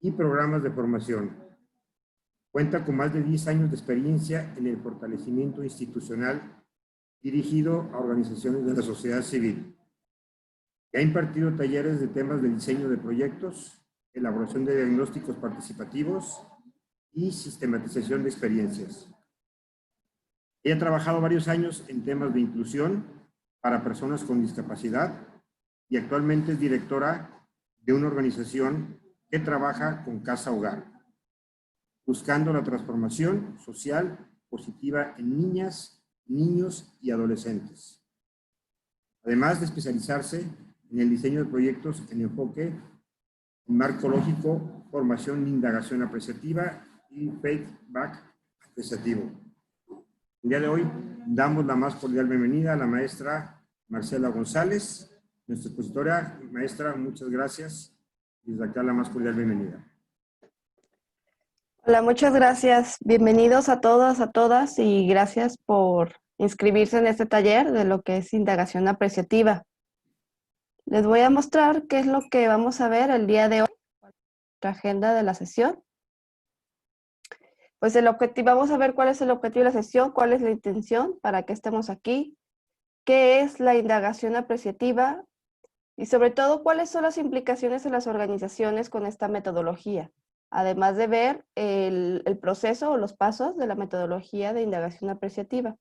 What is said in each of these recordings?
y programas de formación. Cuenta con más de 10 años de experiencia en el fortalecimiento institucional dirigido a organizaciones de la sociedad civil. Ha impartido talleres de temas de diseño de proyectos, elaboración de diagnósticos participativos y sistematización de experiencias. Ella ha trabajado varios años en temas de inclusión para personas con discapacidad y actualmente es directora de una organización que trabaja con Casa Hogar, buscando la transformación social positiva en niñas, niños y adolescentes. Además de especializarse en el diseño de proyectos en enfoque en marco lógico, formación de indagación apreciativa y feedback apreciativo. El día de hoy damos la más cordial bienvenida a la maestra Marcela González, nuestra expositora. Maestra, muchas gracias. Y desde acá la más cordial bienvenida. Hola, muchas gracias. Bienvenidos a todas, a todas y gracias por inscribirse en este taller de lo que es indagación apreciativa. Les voy a mostrar qué es lo que vamos a ver el día de hoy, nuestra agenda de la sesión. Pues el objetivo, vamos a ver cuál es el objetivo de la sesión, cuál es la intención, para qué estamos aquí, qué es la indagación apreciativa y sobre todo cuáles son las implicaciones en las organizaciones con esta metodología. Además de ver el proceso o los pasos de la metodología de indagación apreciativa.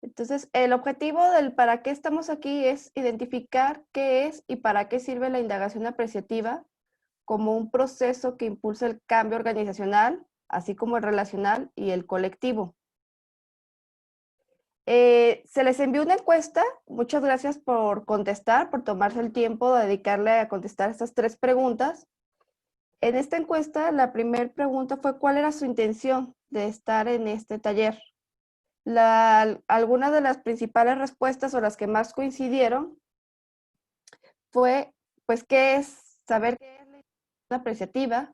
Entonces, el objetivo del para qué estamos aquí es identificar qué es y para qué sirve la indagación apreciativa como un proceso que impulsa el cambio organizacional, así como el relacional y el colectivo. Se les envió una encuesta. Muchas gracias por contestar, por tomarse el tiempo de dedicarle a contestar estas 3 preguntas. En esta encuesta, la primera pregunta fue ¿cuál era su intención de estar en este taller? Algunas de las principales respuestas o las que más coincidieron fue, pues, ¿qué es? Saber qué es la indagación apreciativa,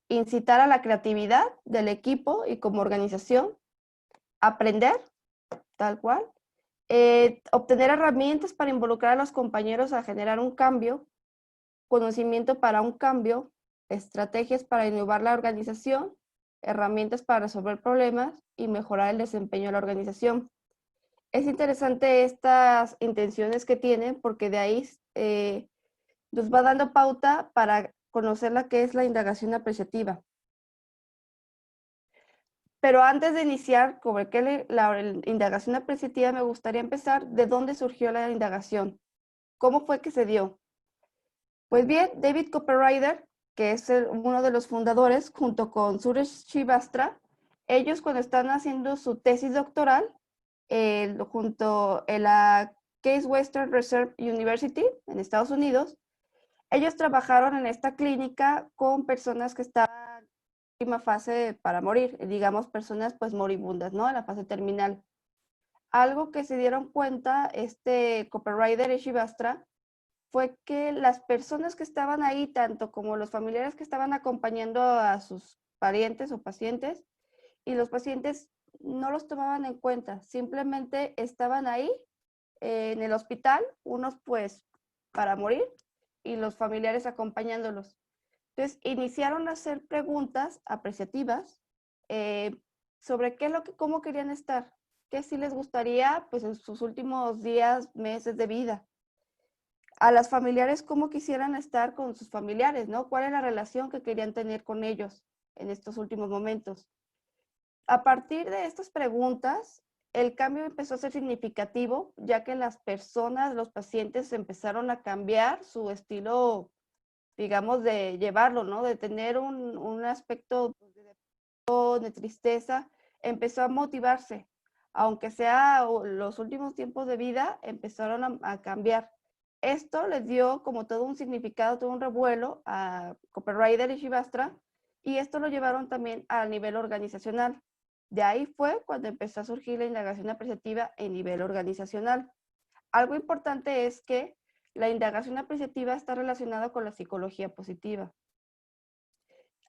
incitar a la creatividad del equipo y como organización, aprender, tal cual, obtener herramientas para involucrar a los compañeros a generar un cambio, conocimiento para un cambio, estrategias para innovar la organización, herramientas para resolver problemas y mejorar el desempeño de la organización. Es interesante estas intenciones que tienen porque de ahí nos va dando pauta para conocer la que es la indagación apreciativa. Pero antes de iniciar sobre qué la indagación apreciativa, me gustaría empezar de dónde surgió la indagación. ¿Cómo fue que se dio? Pues bien, David Copperrider, que es uno de los fundadores, junto con Suresh Srivastava, ellos cuando están haciendo su tesis doctoral, junto a la Case Western Reserve University en Estados Unidos, ellos trabajaron en esta clínica con personas que estaban en última fase para morir, digamos personas pues moribundas, ¿no? En la fase terminal. Algo que se dieron cuenta Copperrider y Srivastava fue que las personas que estaban ahí, tanto como los familiares que estaban acompañando a sus parientes o pacientes, y los pacientes no los tomaban en cuenta, simplemente estaban ahí en el hospital, unos pues para morir y los familiares acompañándolos. Entonces iniciaron a hacer preguntas apreciativas sobre qué es lo que, cómo querían estar, qué sí les gustaría pues en sus últimos días, meses de vida. A las familiares cómo quisieran estar con sus familiares, ¿no? ¿Cuál es la relación que querían tener con ellos en estos últimos momentos? A partir de estas preguntas, el cambio empezó a ser significativo, ya que las personas, los pacientes empezaron a cambiar su estilo, digamos, de llevarlo, ¿no? De tener un aspecto de tristeza, empezó a motivarse. Aunque sea los últimos tiempos de vida, empezaron a cambiar. Esto les dio como todo un significado, todo un revuelo a Copperrider y Srivastava, y esto lo llevaron también al nivel organizacional. De ahí fue cuando empezó a surgir la indagación apreciativa en nivel organizacional. Algo importante es que la indagación apreciativa está relacionada con la psicología positiva.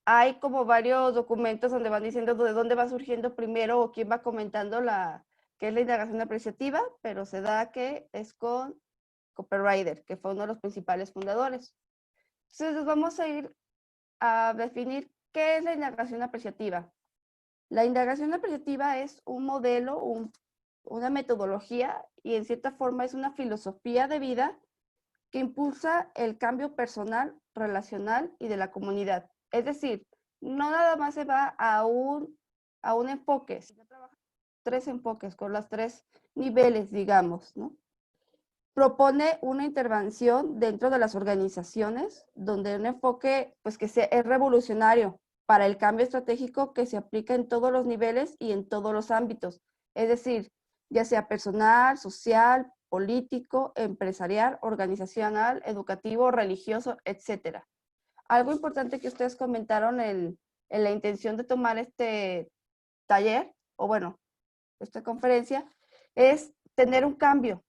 Hay como varios documentos donde van diciendo de dónde va surgiendo primero o quién va comentando qué es la indagación apreciativa, pero se da que es con Copperrider, que fue uno de los principales fundadores. Entonces vamos a ir a definir qué es la indagación apreciativa. La indagación apreciativa es un modelo, una metodología y en cierta forma es una filosofía de vida que impulsa el cambio personal, relacional y de la comunidad. Es decir, no nada más se va a un enfoque, sino trabaja tres enfoques con los tres niveles, digamos, ¿no? Propone una intervención dentro de las organizaciones donde un enfoque pues, que es revolucionario para el cambio estratégico que se aplica en todos los niveles y en todos los ámbitos. Es decir, ya sea personal, social, político, empresarial, organizacional, educativo, religioso, etc. Algo importante que ustedes comentaron en la intención de tomar este taller, o bueno, esta conferencia, es tener un cambio.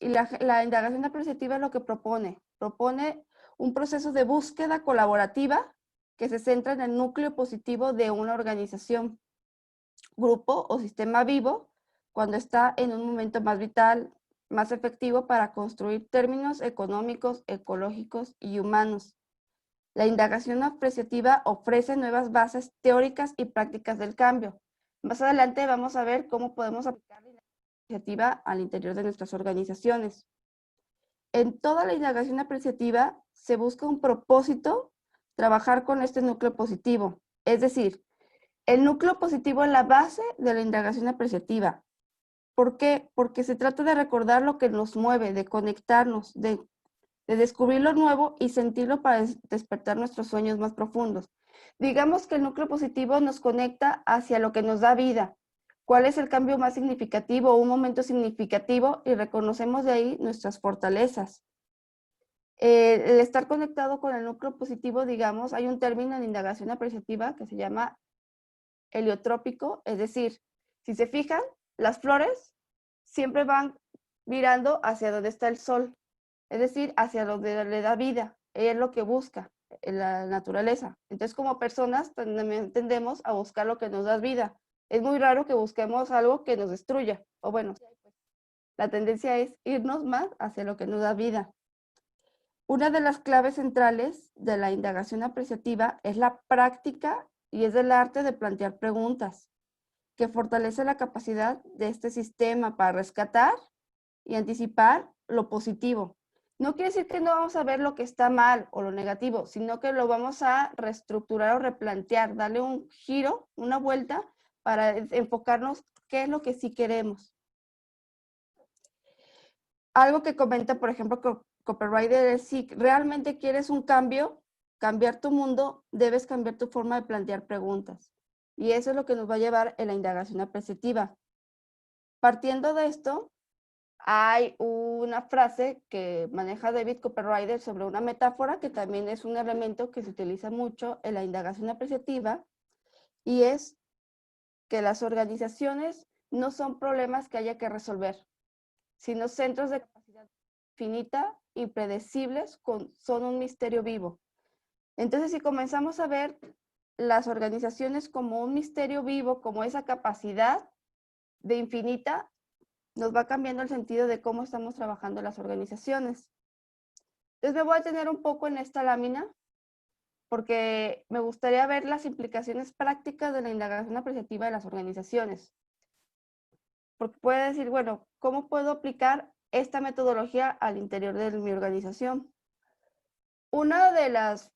Y la indagación apreciativa es lo que propone. Propone un proceso de búsqueda colaborativa que se centra en el núcleo positivo de una organización, grupo o sistema vivo cuando está en un momento más vital, más efectivo para construir términos económicos, ecológicos y humanos. La indagación apreciativa ofrece nuevas bases teóricas y prácticas del cambio. Más adelante vamos a ver cómo podemos aplicar la indagación apreciativa al interior de nuestras organizaciones. En toda la indagación apreciativa se busca un propósito, trabajar con este núcleo positivo. Es decir, el núcleo positivo es la base de la indagación apreciativa. ¿Por qué? Porque se trata de recordar lo que nos mueve, de conectarnos, de descubrir lo nuevo y sentirlo para despertar nuestros sueños más profundos. Digamos que el núcleo positivo nos conecta hacia lo que nos da vida. ¿Cuál es el cambio más significativo o un momento significativo? Y reconocemos de ahí nuestras fortalezas. El estar conectado con el núcleo positivo, digamos, hay un término en indagación apreciativa que se llama heliotrópico, es decir, si se fijan, las flores siempre van mirando hacia donde está el sol, es decir, hacia donde le da vida, es lo que busca en la naturaleza. Entonces, como personas, tendemos a buscar lo que nos da vida. Es muy raro que busquemos algo que nos destruya, o bueno, la tendencia es irnos más hacia lo que nos da vida. Una de las claves centrales de la indagación apreciativa es la práctica y es el arte de plantear preguntas, que fortalece la capacidad de este sistema para rescatar y anticipar lo positivo. No quiere decir que no vamos a ver lo que está mal o lo negativo, sino que lo vamos a reestructurar o replantear, darle un giro, una vuelta para enfocarnos qué es lo que sí queremos. Algo que comenta, por ejemplo, Copywriter es si realmente quieres un cambio, cambiar tu mundo, debes cambiar tu forma de plantear preguntas. Y eso es lo que nos va a llevar en la indagación apreciativa. Partiendo de esto, hay una frase que maneja David Copywriter sobre una metáfora que también es un elemento que se utiliza mucho en la indagación apreciativa y es que las organizaciones no son problemas que haya que resolver, sino centros de capacidad finita, impredecibles, son un misterio vivo. Entonces, si comenzamos a ver las organizaciones como un misterio vivo, como esa capacidad de infinita, nos va cambiando el sentido de cómo estamos trabajando las organizaciones. Entonces me voy a detener un poco en esta lámina porque me gustaría ver las implicaciones prácticas de la indagación apreciativa de las organizaciones. Porque puede decir, bueno, ¿cómo puedo aplicar esta metodología al interior de mi organización? Una de las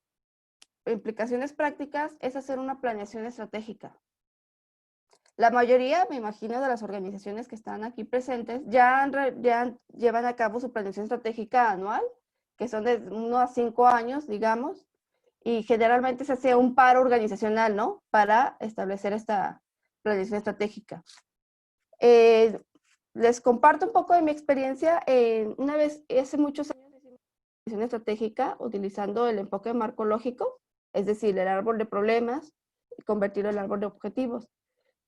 implicaciones prácticas es hacer una planeación estratégica. La mayoría, me imagino, de las organizaciones que están aquí presentes ya llevan a cabo su planeación estratégica anual, que son de 1 a 5 años, digamos, y generalmente se hace un paro organizacional, ¿no? Para establecer esta planeación estratégica. Les comparto un poco de mi experiencia. Una vez, hace muchos años, hice una planeación estratégica utilizando el enfoque marcológico, es decir, el árbol de problemas, y convertirlo en el árbol de objetivos.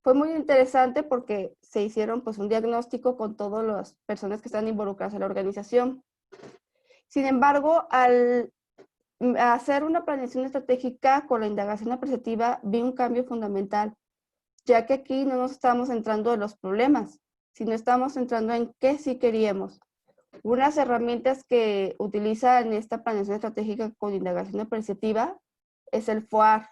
Fue muy interesante porque se hicieron pues un diagnóstico con todas las personas que están involucradas en la organización. Sin embargo, al hacer una planeación estratégica con la indagación apreciativa, vi un cambio fundamental, ya que aquí no nos estamos centrando en los problemas, sino estamos centrando en qué sí queríamos. Unas herramientas que utiliza en esta planeación estratégica con indagación apreciativa es el FOAR.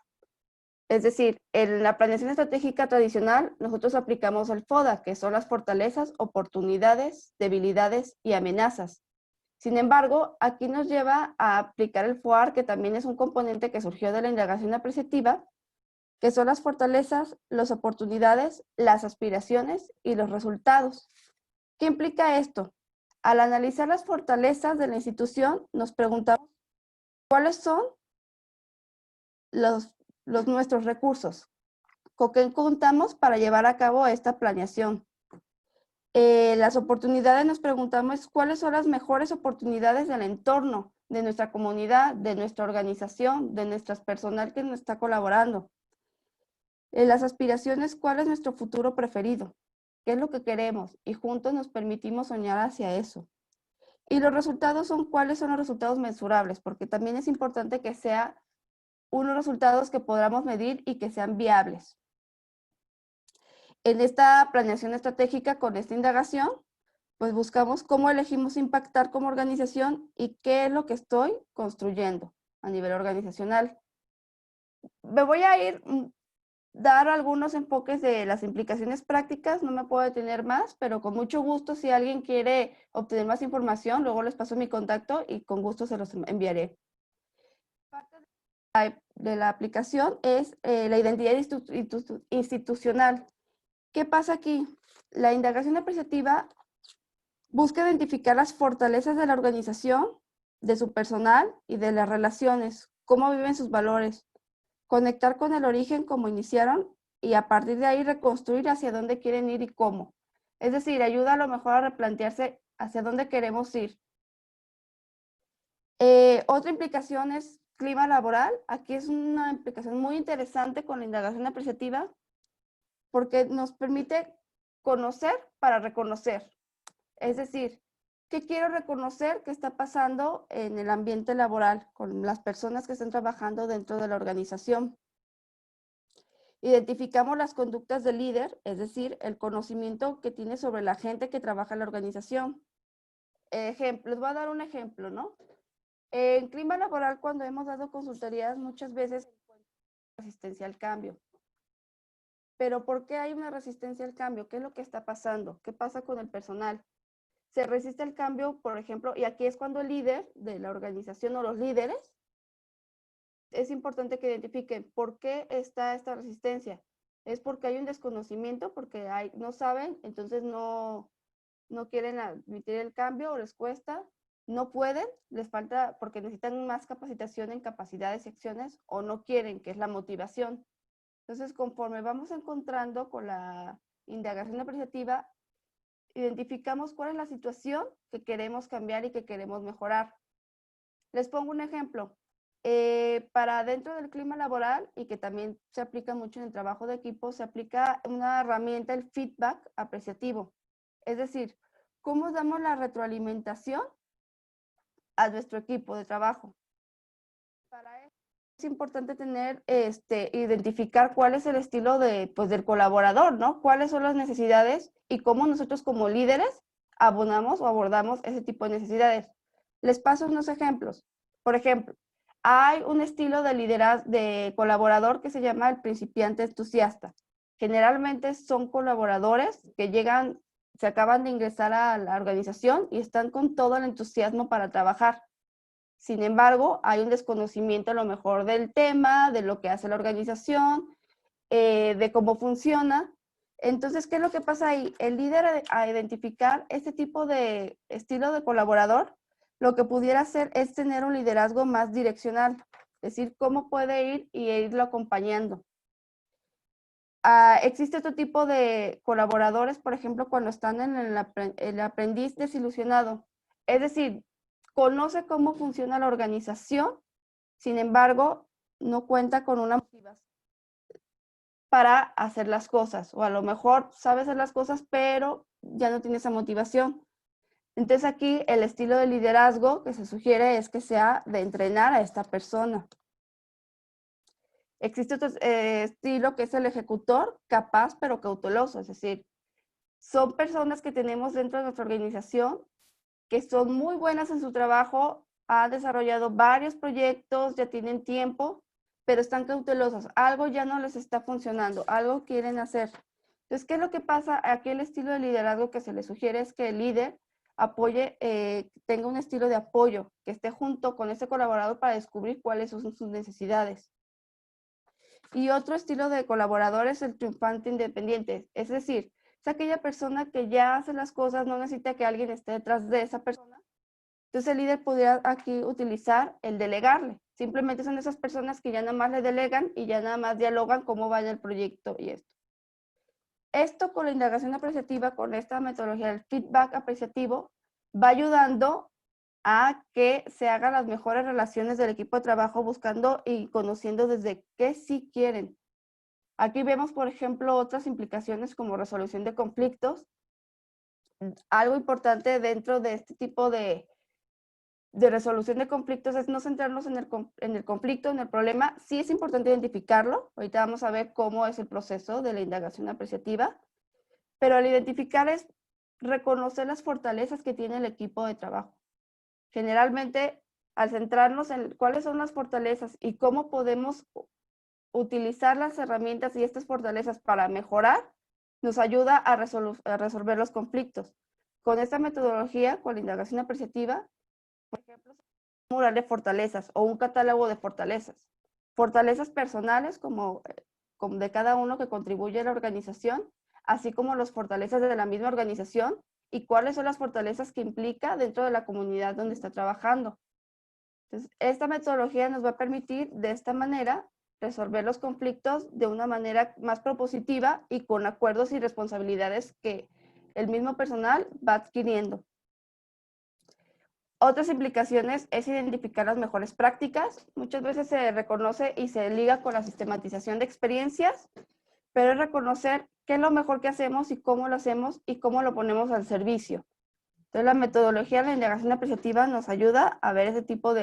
Es decir, en la planeación estratégica tradicional, nosotros aplicamos el FODA, que son las fortalezas, oportunidades, debilidades y amenazas. Sin embargo, aquí nos lleva a aplicar el FOAR, que también es un componente que surgió de la indagación apreciativa, que son las fortalezas, las oportunidades, las aspiraciones y los resultados. ¿Qué implica esto? Al analizar las fortalezas de la institución, nos preguntamos cuáles son nuestros recursos, con qué contamos para llevar a cabo esta planeación. Las oportunidades, nos preguntamos cuáles son las mejores oportunidades del entorno, de nuestra comunidad, de nuestra organización, de nuestras personal que nos está colaborando. Las aspiraciones, ¿cuál es nuestro futuro preferido? ¿Qué es lo que queremos? Y juntos nos permitimos soñar hacia eso. Y los resultados son, ¿cuáles son los resultados mensurables? Porque también es importante que sea unos resultados que podamos medir y que sean viables. En esta planeación estratégica con esta indagación, pues buscamos cómo elegimos impactar como organización y qué es lo que estoy construyendo a nivel organizacional. Me voy a dar algunos enfoques de las implicaciones prácticas, no me puedo detener más, pero con mucho gusto, si alguien quiere obtener más información, luego les paso mi contacto y con gusto se los enviaré. Parte de la aplicación es la identidad institucional. ¿Qué pasa aquí? La indagación apreciativa busca identificar las fortalezas de la organización, de su personal y de las relaciones, cómo viven sus valores, conectar con el origen como iniciaron y a partir de ahí reconstruir hacia dónde quieren ir y cómo. Es decir, ayuda a lo mejor a replantearse hacia dónde queremos ir. Otra implicación es clima laboral. Aquí es una implicación muy interesante con la indagación apreciativa porque nos permite conocer para reconocer. Es decir, ¿qué quiero reconocer que está pasando en el ambiente laboral con las personas que están trabajando dentro de la organización? Identificamos las conductas del líder, es decir, el conocimiento que tiene sobre la gente que trabaja en la organización. Les voy a dar un ejemplo, ¿no? En clima laboral, cuando hemos dado consultorías, muchas veces resistencia al cambio. Pero ¿por qué hay una resistencia al cambio? ¿Qué es lo que está pasando? ¿Qué pasa con el personal? Se resiste al cambio, por ejemplo, y aquí es cuando el líder de la organización o los líderes, es importante que identifiquen por qué está esta resistencia. Es porque hay un desconocimiento, porque no saben, entonces no quieren admitir el cambio o les cuesta, no pueden, les falta porque necesitan más capacitación en capacidades y acciones o no quieren, que es la motivación. Entonces, conforme vamos encontrando con la indagación apreciativa, identificamos cuál es la situación que queremos cambiar y que queremos mejorar. Les pongo un ejemplo. Para dentro del clima laboral, y que también se aplica mucho en el trabajo de equipo, se aplica una herramienta, el feedback apreciativo. Es decir, ¿cómo damos la retroalimentación a nuestro equipo de trabajo? Para eso es importante tener, identificar cuál es el estilo del colaborador, ¿no? Cuáles son las necesidades y cómo nosotros como líderes abonamos o abordamos ese tipo de necesidades. Les paso unos ejemplos. Por ejemplo, hay un estilo de liderazgo de colaborador que se llama el principiante entusiasta. Generalmente son colaboradores que llegan, se acaban de ingresar a la organización y están con todo el entusiasmo para trabajar. Sin embargo, hay un desconocimiento a lo mejor del tema, de lo que hace la organización, de cómo funciona. Entonces, ¿qué es lo que pasa ahí? El líder a identificar este tipo de estilo de colaborador, lo que pudiera hacer es tener un liderazgo más direccional, es decir, cómo puede ir y irlo acompañando. Existe otro tipo de colaboradores, por ejemplo, cuando están en el aprendiz desilusionado. Es decir, conoce cómo funciona la organización, sin embargo, no cuenta con una motivación para hacer las cosas, o a lo mejor sabe hacer las cosas, pero ya no tiene esa motivación. Entonces aquí el estilo de liderazgo que se sugiere es que sea de entrenar a esta persona. Existe otro estilo que es el ejecutor capaz pero cauteloso, es decir, son personas que tenemos dentro de nuestra organización que son muy buenas en su trabajo, han desarrollado varios proyectos, ya tienen tiempo, pero están cautelosos. Algo ya no les está funcionando, algo quieren hacer. Entonces, ¿qué es lo que pasa? Aquí el estilo de liderazgo que se le sugiere es que el líder apoye, tenga un estilo de apoyo, que esté junto con ese colaborador para descubrir cuáles son sus necesidades. Y otro estilo de colaborador es el triunfante independiente, es decir, es aquella persona que ya hace las cosas, no necesita que alguien esté detrás de esa persona. Entonces el líder podría aquí utilizar el delegarle. Simplemente son esas personas que ya nada más le delegan y ya nada más dialogan cómo va en el proyecto y esto. Esto con la indagación apreciativa, con esta metodología del feedback apreciativo, va ayudando a que se hagan las mejores relaciones del equipo de trabajo buscando y conociendo desde qué sí quieren. Aquí vemos, por ejemplo, otras implicaciones como resolución de conflictos. Algo importante dentro de este tipo de resolución de conflictos es no centrarnos en el conflicto, en el problema. Sí es importante identificarlo. Ahorita vamos a ver cómo es el proceso de la indagación apreciativa. Pero al identificar es reconocer las fortalezas que tiene el equipo de trabajo. Generalmente, al centrarnos en cuáles son las fortalezas y cómo podemos utilizar las herramientas y estas fortalezas para mejorar, nos ayuda a resolver los conflictos. Con esta metodología, con la indagación apreciativa, por ejemplo, un mural de fortalezas o un catálogo de fortalezas. Fortalezas personales como de cada uno que contribuye a la organización, así como las fortalezas de la misma organización y cuáles son las fortalezas que implica dentro de la comunidad donde está trabajando. Entonces, esta metodología nos va a permitir de esta manera resolver los conflictos de una manera más propositiva y con acuerdos y responsabilidades que el mismo personal va adquiriendo. Otras implicaciones es identificar las mejores prácticas. Muchas veces se reconoce y se liga con la sistematización de experiencias, pero es reconocer qué es lo mejor que hacemos y cómo lo hacemos y cómo lo ponemos al servicio. Entonces, la metodología de la indagación apreciativa nos ayuda a ver ese tipo a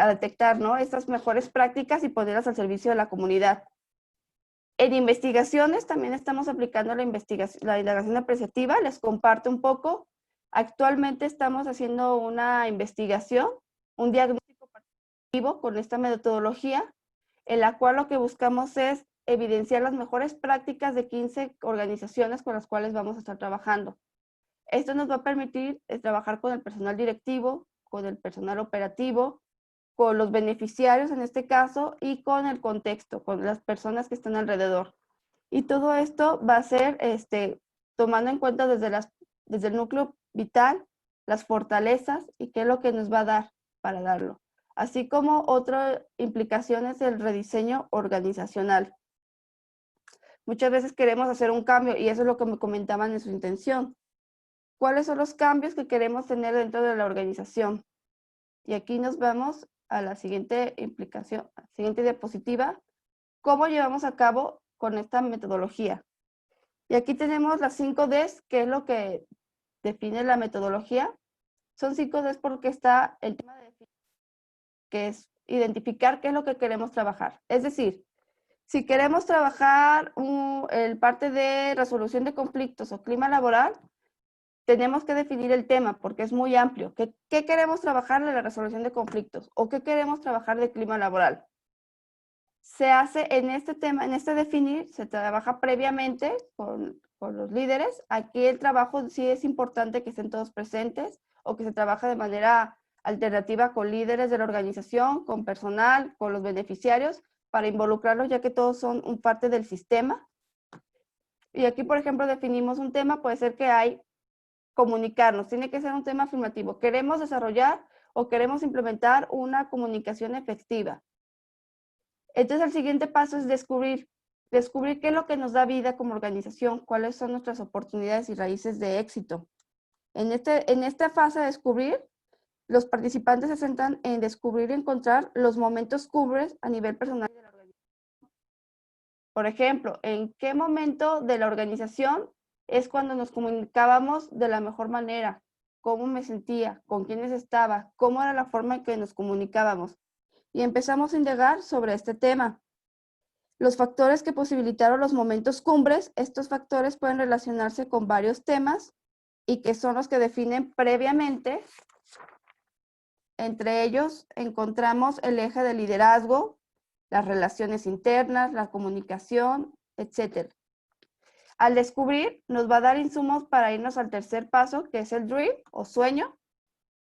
detectar, ¿no?, estas mejores prácticas y ponerlas al servicio de la comunidad. En investigaciones también estamos aplicando la indagación apreciativa. Les comparto un poco. Actualmente estamos haciendo una investigación, un diagnóstico participativo con esta metodología, en la cual lo que buscamos es evidenciar las mejores prácticas de 15 organizaciones con las cuales vamos a estar trabajando. Esto nos va a permitir trabajar con el personal directivo, con el personal operativo, con los beneficiarios en este caso y con el contexto, con las personas que están alrededor. Y todo esto va a ser tomando en cuenta desde el núcleo vital, las fortalezas y qué es lo que nos va a dar para darlo. Así como otra implicación es el rediseño organizacional. Muchas veces queremos hacer un cambio y eso es lo que me comentaban en su intención. ¿Cuáles son los cambios que queremos tener dentro de la organización? Y aquí nos vamos a la siguiente implicación, a la siguiente diapositiva. ¿Cómo llevamos a cabo con esta metodología? Y aquí tenemos las 5 Ds, que es lo que define la metodología. Son 5 Ds porque está el tema de definir, que es identificar qué es lo que queremos trabajar. Es decir, si queremos trabajar el parte de resolución de conflictos o clima laboral, tenemos que definir el tema porque es muy amplio. ¿Qué queremos trabajar de la resolución de conflictos? ¿O qué queremos trabajar de clima laboral? Se hace en este tema, en este definir, se trabaja previamente con los líderes. Aquí el trabajo sí es importante que estén todos presentes o que se trabaja de manera alternativa con líderes de la organización, con personal, con los beneficiarios, para involucrarlos ya que todos son un parte del sistema. Y aquí, por ejemplo, definimos un tema, puede ser que hay comunicarnos, tiene que ser un tema afirmativo. Queremos desarrollar o queremos implementar una comunicación efectiva. Entonces, el siguiente paso es descubrir qué es lo que nos da vida como organización, cuáles son nuestras oportunidades y raíces de éxito. En esta fase de descubrir, los participantes se centran en descubrir y encontrar los momentos cumbres a nivel personal de la organización. Por ejemplo, ¿en qué momento de la organización es cuando nos comunicábamos de la mejor manera? ¿Cómo me sentía? ¿Con quiénes estaba? ¿Cómo era la forma en que nos comunicábamos? Y empezamos a indagar sobre este tema. Los factores que posibilitaron los momentos cumbres, estos factores pueden relacionarse con varios temas, y que son los que definen previamente. Entre ellos encontramos el eje de liderazgo, las relaciones internas, la comunicación, etc. Al descubrir, nos va a dar insumos para irnos al tercer paso, que es el dream o sueño,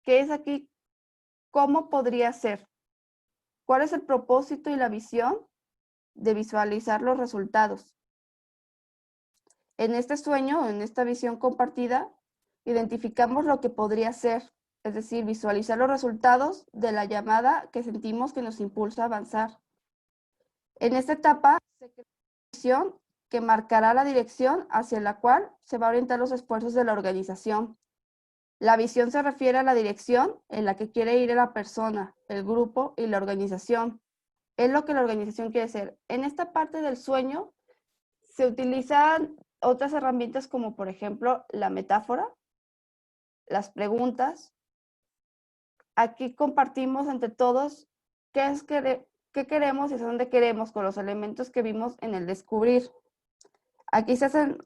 que es aquí cómo podría ser, cuál es el propósito y la visión de visualizar los resultados. En este sueño, en esta visión compartida, identificamos lo que podría ser, es decir, visualizar los resultados de la llamada que sentimos que nos impulsa a avanzar. En esta etapa se crea una visión que marcará la dirección hacia la cual se van a orientar los esfuerzos de la organización. La visión se refiere a la dirección en la que quiere ir la persona, el grupo y la organización. Es lo que la organización quiere ser. En esta parte del sueño se utilizan otras herramientas como por ejemplo la metáfora, las preguntas. Aquí compartimos entre todos qué queremos y hacia dónde queremos con los elementos que vimos en el descubrir. Aquí se hacen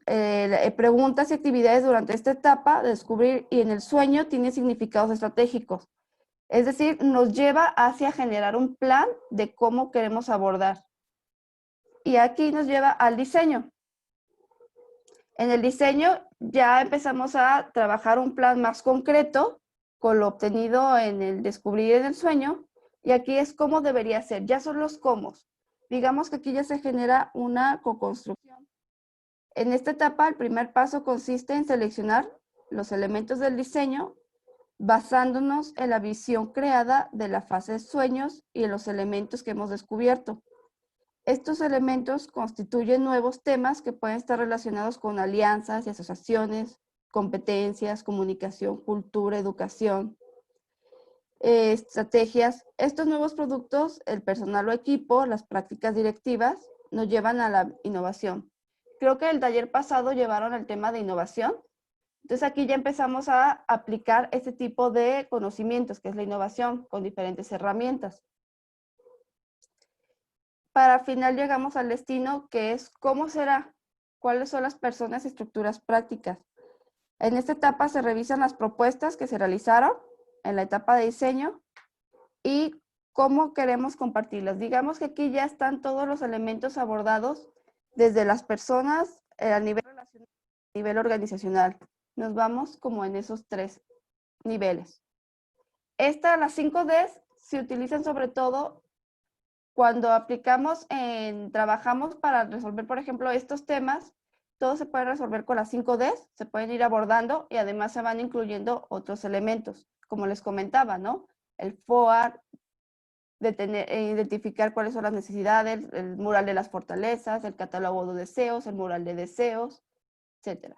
preguntas y actividades durante esta etapa de descubrir y en el sueño tiene significados estratégicos. Es decir, nos lleva hacia generar un plan de cómo queremos abordar. Y aquí nos lleva al diseño. En el diseño ya empezamos a trabajar un plan más concreto con lo obtenido en el descubrir en el sueño. Y aquí es cómo debería ser. Ya son los cómo. Digamos que aquí ya se genera una co-construcción. En esta etapa, el primer paso consiste en seleccionar los elementos del diseño basándonos en la visión creada de la fase de sueños y en los elementos que hemos descubierto. Estos elementos constituyen nuevos temas que pueden estar relacionados con alianzas y asociaciones, competencias, comunicación, cultura, educación, estrategias. Estos nuevos productos, el personal o equipo, las prácticas directivas, nos llevan a la innovación. Creo que el taller pasado llevaron el tema de innovación. Entonces aquí ya empezamos a aplicar este tipo de conocimientos, que es la innovación, con diferentes herramientas. Para final llegamos al destino, que es cómo será, cuáles son las personas y estructuras prácticas. En esta etapa se revisan las propuestas que se realizaron en la etapa de diseño y cómo queremos compartirlas. Digamos que aquí ya están todos los elementos abordados desde las personas a nivel relacional, a nivel organizacional. Nos vamos como en esos tres niveles. Las 5Ds se utilizan sobre todo cuando trabajamos para resolver, por ejemplo, estos temas. Todo se puede resolver con las 5Ds, se pueden ir abordando y además se van incluyendo otros elementos, como les comentaba, ¿no? El FOAR, identificar cuáles son las necesidades, el mural de las fortalezas, el catálogo de deseos, el mural de deseos, etc.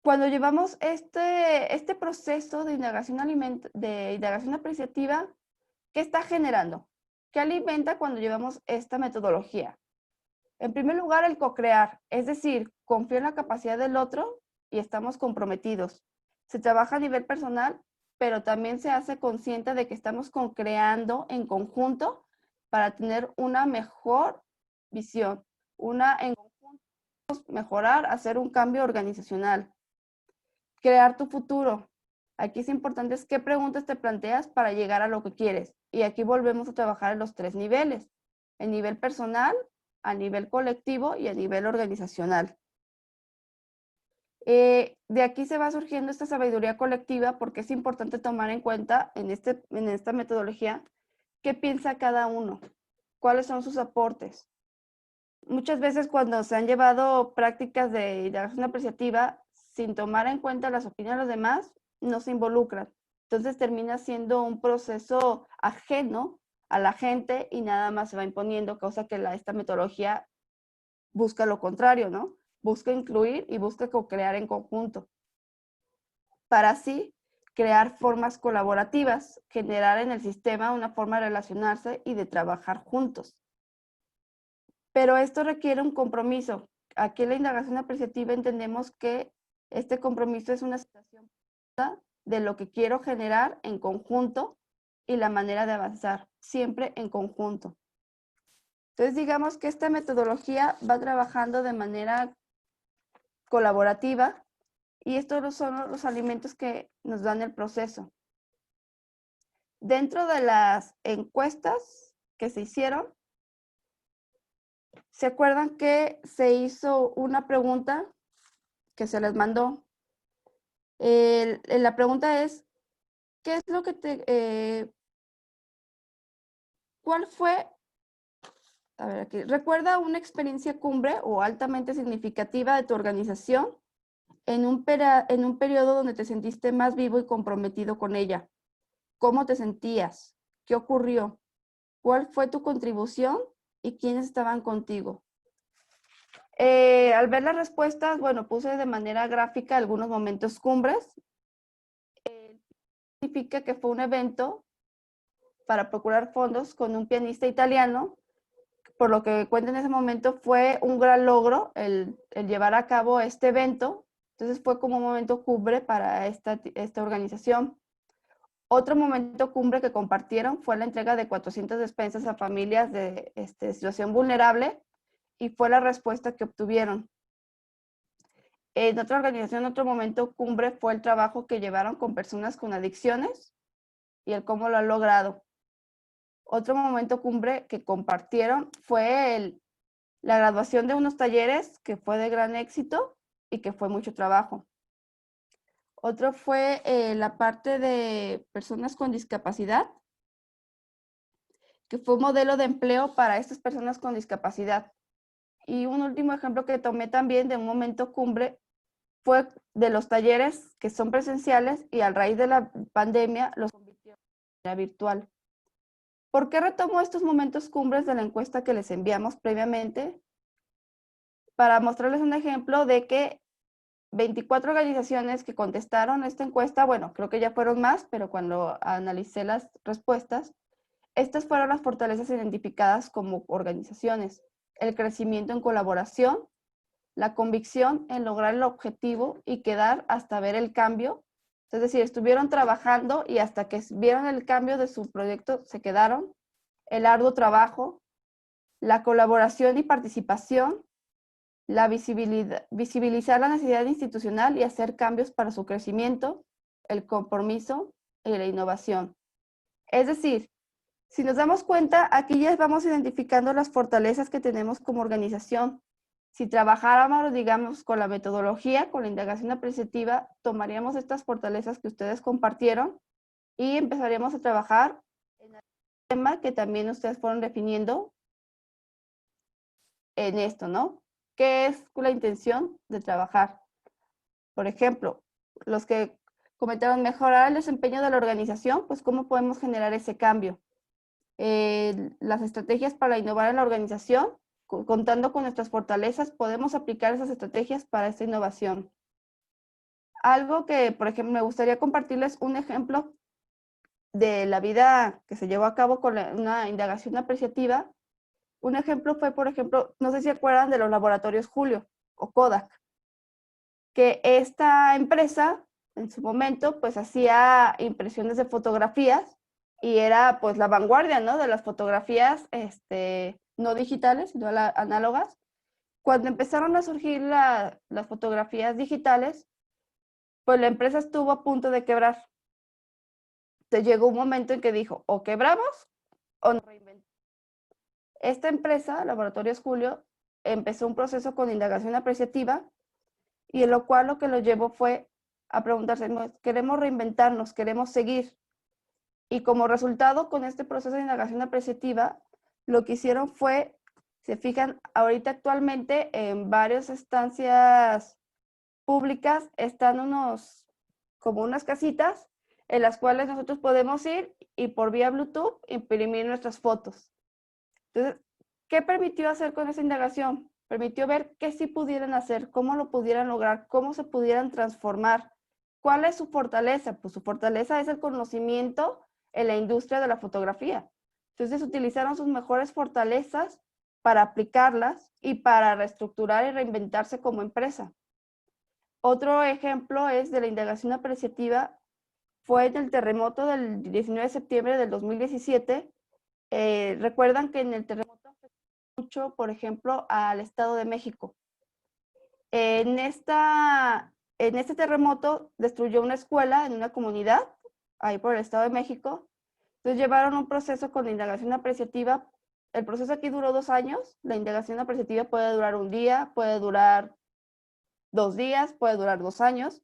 Cuando llevamos este proceso de indagación apreciativa, ¿qué está generando? ¿Qué alimenta cuando llevamos esta metodología? En primer lugar, el co-crear, es decir, confío en la capacidad del otro y estamos comprometidos. Se trabaja a nivel personal, pero también se hace consciente de que estamos co-creando en conjunto para tener una mejor visión, en conjunto mejorar, hacer un cambio organizacional. Crear tu futuro. Aquí es importante qué preguntas te planteas para llegar a lo que quieres. Y aquí volvemos a trabajar en los tres niveles. El nivel personal, a nivel colectivo y a nivel organizacional. De aquí se va surgiendo esta sabiduría colectiva porque es importante tomar en cuenta en esta metodología qué piensa cada uno, cuáles son sus aportes. Muchas veces cuando se han llevado prácticas de indagación apreciativa sin tomar en cuenta las opiniones de los demás, no se involucran. Entonces termina siendo un proceso ajeno a la gente y nada más se va imponiendo, cosa que esta metodología busca lo contrario, ¿no? Busca incluir y busca co-crear en conjunto. Para así crear formas colaborativas, generar en el sistema una forma de relacionarse y de trabajar juntos. Pero esto requiere un compromiso. Aquí en la indagación apreciativa entendemos que este compromiso es una aceptación de lo que quiero generar en conjunto y la manera de avanzar, siempre en conjunto. Entonces, digamos que esta metodología va trabajando de manera colaborativa y estos son los alimentos que nos dan el proceso. Dentro de las encuestas que se hicieron, ¿se acuerdan que se hizo una pregunta que se les mandó? La pregunta es, ¿qué es lo que ¿cuál fue? A ver aquí. ¿Recuerda una experiencia cumbre o altamente significativa de tu organización en un periodo donde te sentiste más vivo y comprometido con ella? ¿Cómo te sentías? ¿Qué ocurrió? ¿Cuál fue tu contribución y quiénes estaban contigo? Al ver las respuestas, bueno, puse de manera gráfica algunos momentos cumbres. Significa que fue un evento para procurar fondos con un pianista italiano. Por lo que cuento en ese momento, fue un gran logro el llevar a cabo este evento. Entonces fue como un momento cumbre para esta organización. Otro momento cumbre que compartieron fue la entrega de 400 despensas a familias de situación vulnerable y fue la respuesta que obtuvieron. En otra organización, otro momento cumbre fue el trabajo que llevaron con personas con adicciones y el cómo lo han logrado. Otro momento cumbre que compartieron fue la graduación de unos talleres que fue de gran éxito y que fue mucho trabajo. Otro fue la parte de personas con discapacidad, que fue un modelo de empleo para estas personas con discapacidad. Y un último ejemplo que tomé también de un momento cumbre fue de los talleres que son presenciales y a raíz de la pandemia los convirtieron en manera virtual. ¿Por qué retomo estos momentos cumbres de la encuesta que les enviamos previamente? Para mostrarles un ejemplo de que 24 organizaciones que contestaron esta encuesta, bueno, creo que ya fueron más, pero cuando analicé las respuestas, estas fueron las fortalezas identificadas como organizaciones: el crecimiento en colaboración, la convicción en lograr el objetivo y quedar hasta ver el cambio. Es decir, estuvieron trabajando y hasta que vieron el cambio de su proyecto se quedaron. El arduo trabajo, la colaboración y participación, la visibilizar la necesidad institucional y hacer cambios para su crecimiento, el compromiso y la innovación. Es decir, si nos damos cuenta, aquí ya vamos identificando las fortalezas que tenemos como organización. Si trabajáramos, digamos, con la metodología, con la indagación apreciativa, tomaríamos estas fortalezas que ustedes compartieron y empezaríamos a trabajar en el tema que también ustedes fueron definiendo en esto, ¿no? ¿Qué es la intención de trabajar? Por ejemplo, los que comentaron mejorar el desempeño de la organización, pues ¿cómo podemos generar ese cambio? Las estrategias para innovar en la organización, contando con nuestras fortalezas, podemos aplicar esas estrategias para esta innovación. Algo que, por ejemplo, me gustaría compartirles un ejemplo de la vida que se llevó a cabo con una indagación apreciativa. Un ejemplo fue, por ejemplo, no sé si acuerdan de los laboratorios Julio o Kodak, que esta empresa en su momento pues hacía impresiones de fotografías y era pues la vanguardia, ¿no?, de las fotografías no digitales, sino análogas. Cuando empezaron a surgir las fotografías digitales, pues la empresa estuvo a punto de quebrar. Entonces llegó un momento en que dijo, o quebramos o nos reinventamos. Esta empresa, Laboratorios Julio, empezó un proceso con indagación apreciativa y en lo cual lo que lo llevó fue a preguntarse, queremos reinventarnos, queremos seguir. Y como resultado, con este proceso de indagación apreciativa, lo que hicieron fue, se fijan, ahorita actualmente en varias estancias públicas están como unas casitas en las cuales nosotros podemos ir y por vía Bluetooth imprimir nuestras fotos. Entonces, ¿qué permitió hacer con esa indagación? Permitió ver qué sí pudieran hacer, cómo lo pudieran lograr, cómo se pudieran transformar. ¿Cuál es su fortaleza? Pues su fortaleza es el conocimiento en la industria de la fotografía. Entonces utilizaron sus mejores fortalezas para aplicarlas y para reestructurar y reinventarse como empresa. Otro ejemplo es de la indagación apreciativa, fue en el terremoto del 19 de septiembre del 2017. Recuerdan que en el terremoto afectó mucho, por ejemplo, al Estado de México. En esta en este terremoto destruyó una escuela en una comunidad, ahí por el Estado de México. Entonces llevaron un proceso con la indagación apreciativa. El proceso aquí duró 2 años. La indagación apreciativa puede durar un día, puede durar 2 días, puede durar 2 años.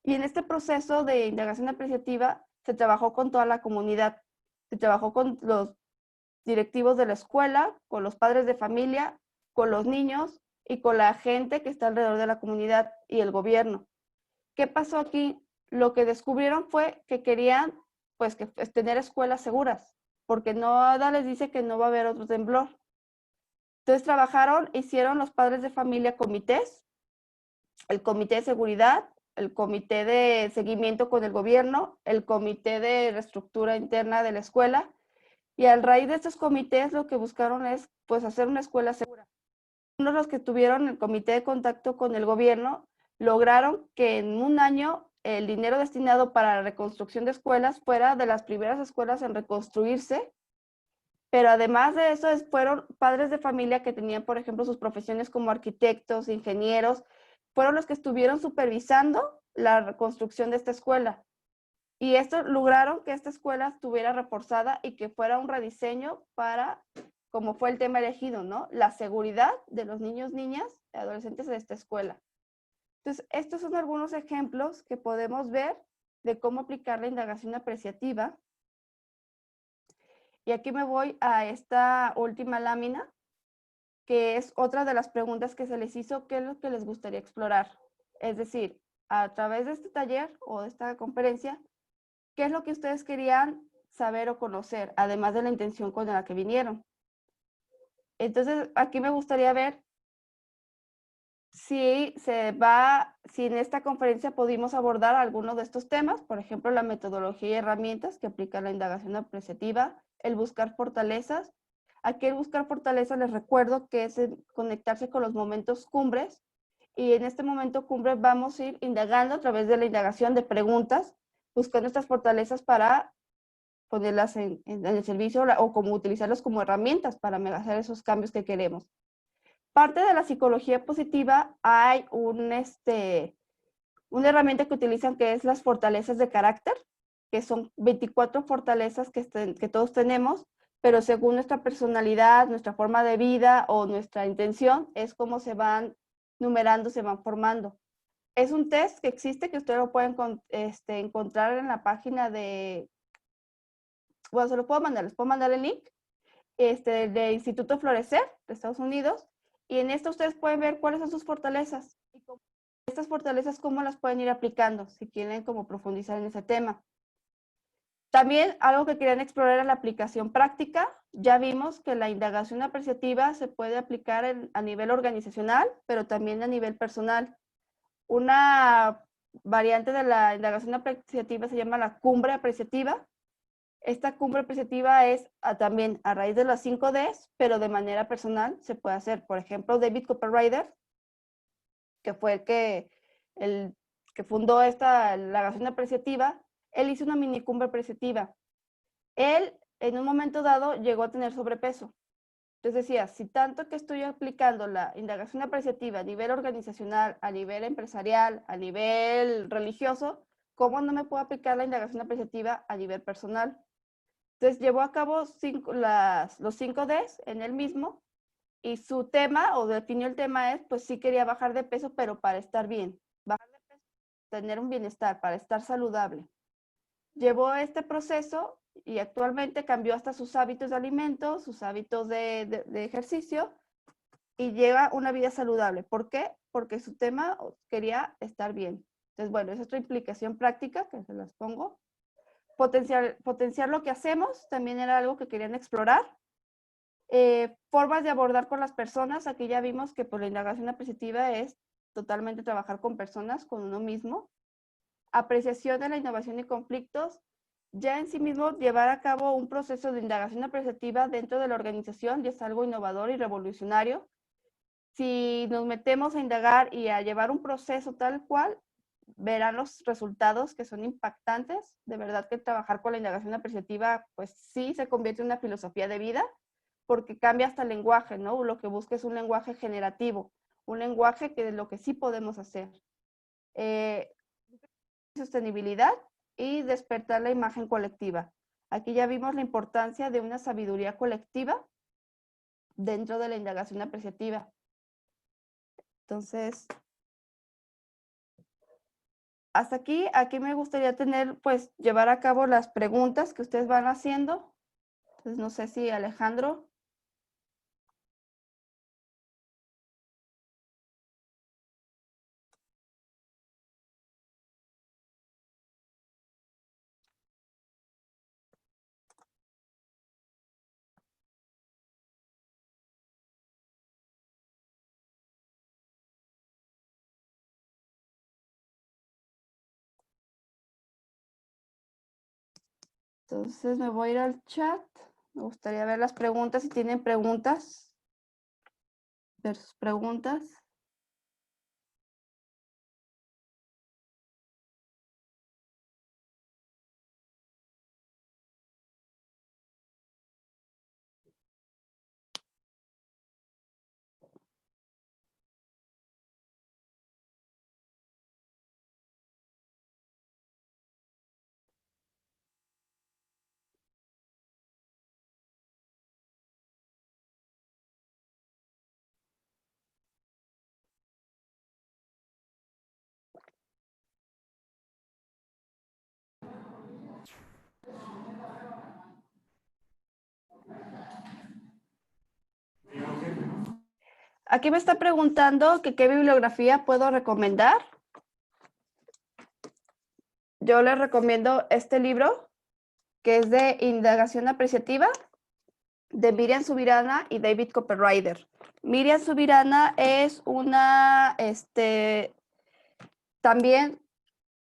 Y en este proceso de indagación apreciativa se trabajó con toda la comunidad. Se trabajó con los directivos de la escuela, con los padres de familia, con los niños y con la gente que está alrededor de la comunidad y el gobierno. ¿Qué pasó aquí? Lo que descubrieron fue que querían pues tener escuelas seguras, porque nada les dice que no va a haber otro temblor. Entonces trabajaron, hicieron los padres de familia comités, el comité de seguridad, el comité de seguimiento con el gobierno, el comité de reestructura interna de la escuela, y a raíz de estos comités lo que buscaron es pues hacer una escuela segura. Uno de los que tuvieron el comité de contacto con el gobierno lograron que en un año el dinero destinado para la reconstrucción de escuelas fuera de las primeras escuelas en reconstruirse, pero además de eso fueron padres de familia que tenían, por ejemplo, sus profesiones como arquitectos, ingenieros, fueron los que estuvieron supervisando la reconstrucción de esta escuela. Y esto lograron que esta escuela estuviera reforzada y que fuera un rediseño para, como fue el tema elegido, ¿no? La seguridad de los niños, niñas y adolescentes de esta escuela. Entonces, estos son algunos ejemplos que podemos ver de cómo aplicar la indagación apreciativa. Y aquí me voy a esta última lámina, que es otra de las preguntas que se les hizo, ¿qué es lo que les gustaría explorar? Es decir, a través de este taller o de esta conferencia, ¿qué es lo que ustedes querían saber o conocer, además de la intención con la que vinieron? Entonces, aquí me gustaría ver si en esta conferencia pudimos abordar alguno de estos temas, por ejemplo, la metodología y herramientas que aplica la indagación apreciativa, el buscar fortalezas. Aquí el buscar fortalezas les recuerdo que es conectarse con los momentos cumbres, y en este momento cumbre vamos a ir indagando a través de la indagación de preguntas, buscando estas fortalezas para ponerlas en el servicio o como utilizarlas como herramientas para hacer esos cambios que queremos. Parte de la psicología positiva hay una herramienta que utilizan que es las fortalezas de carácter, que son 24 fortalezas que todos tenemos, pero según nuestra personalidad, nuestra forma de vida o nuestra intención, es como se van numerando, se van formando. Es un test que existe, que ustedes lo pueden encontrar en la página de, bueno, se lo puedo mandar, les puedo mandar el link, de Instituto Florecer de Estados Unidos, y en esto ustedes pueden ver cuáles son sus fortalezas y estas fortalezas cómo las pueden ir aplicando si quieren como profundizar en ese tema. También algo que querían explorar es la aplicación práctica. Ya vimos que la indagación apreciativa se puede aplicar a nivel organizacional, pero también a nivel personal. Una variante de la indagación apreciativa se llama la cumbre apreciativa. Esta cumbre apreciativa es también a raíz de las 5 Ds, pero de manera personal se puede hacer. Por ejemplo, David Copperrider, que fue el que fundó esta indagación apreciativa, él hizo una mini cumbre apreciativa. Él, en un momento dado, llegó a tener sobrepeso. Entonces decía, si tanto que estoy aplicando la indagación apreciativa a nivel organizacional, a nivel empresarial, a nivel religioso, ¿cómo no me puedo aplicar la indagación apreciativa a nivel personal? Entonces llevó a cabo los 5 Ds en él mismo, y su tema, o definió el tema es, pues sí quería bajar de peso, pero para estar bien. Bajar de peso, tener un bienestar, para estar saludable. Llevó este proceso y actualmente cambió hasta sus hábitos de alimentos, sus hábitos de ejercicio, y lleva una vida saludable. ¿Por qué? Porque su tema quería estar bien. Entonces, bueno, esa es otra implicación práctica que se las pongo. Potenciar lo que hacemos también era algo que querían explorar. Formas de abordar con las personas. Aquí ya vimos que la indagación apreciativa es totalmente trabajar con personas, con uno mismo. Apreciación de la innovación y conflictos. Ya en sí mismo llevar a cabo un proceso de indagación apreciativa dentro de la organización ya es algo innovador y revolucionario. Si nos metemos a indagar y a llevar un proceso tal cual, verán los resultados que son impactantes. De verdad que trabajar con la indagación apreciativa, pues sí se convierte en una filosofía de vida, porque cambia hasta el lenguaje, ¿no? Lo que busca es un lenguaje generativo, un lenguaje que de lo que sí podemos hacer. sostenibilidad y despertar la imagen colectiva. Aquí ya vimos la importancia de una sabiduría colectiva dentro de la indagación apreciativa. Entonces, hasta aquí me gustaría tener, pues, llevar a cabo las preguntas que ustedes van haciendo. Entonces, no sé si Alejandro. Entonces me voy a ir al chat. Me gustaría ver las preguntas, si tienen preguntas. Ver sus preguntas. Aquí me está preguntando que qué bibliografía puedo recomendar. Yo les recomiendo este libro, que es de Indagación Apreciativa, de Miriam Subirana y David Copperrider. Miriam Subirana es una, también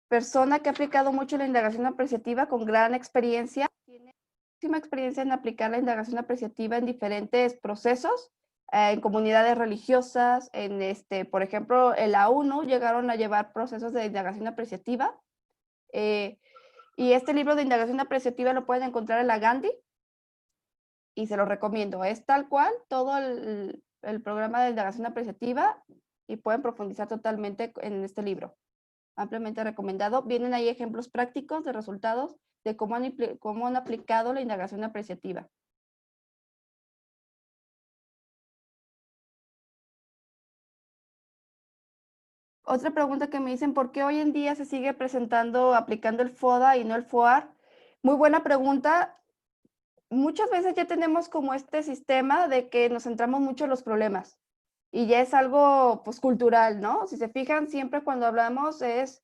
persona que ha aplicado mucho la indagación apreciativa con gran experiencia. Tiene muchísima experiencia en aplicar la indagación apreciativa en diferentes procesos, en comunidades religiosas, por ejemplo, en la ONU llegaron a llevar procesos de indagación apreciativa. Y este libro de indagación apreciativa lo pueden encontrar en la Gandhi y se lo recomiendo. Es tal cual todo el programa de indagación apreciativa y pueden profundizar totalmente en este libro. Ampliamente recomendado. Vienen ahí ejemplos prácticos de resultados de cómo han aplicado la indagación apreciativa. Otra pregunta que me dicen, ¿por qué hoy en día se sigue presentando, aplicando el FODA y no el FOAR? Muy buena pregunta. Muchas veces ya tenemos como este sistema de que nos centramos mucho en los problemas y ya es algo pues cultural, ¿no? Si se fijan, siempre cuando hablamos es,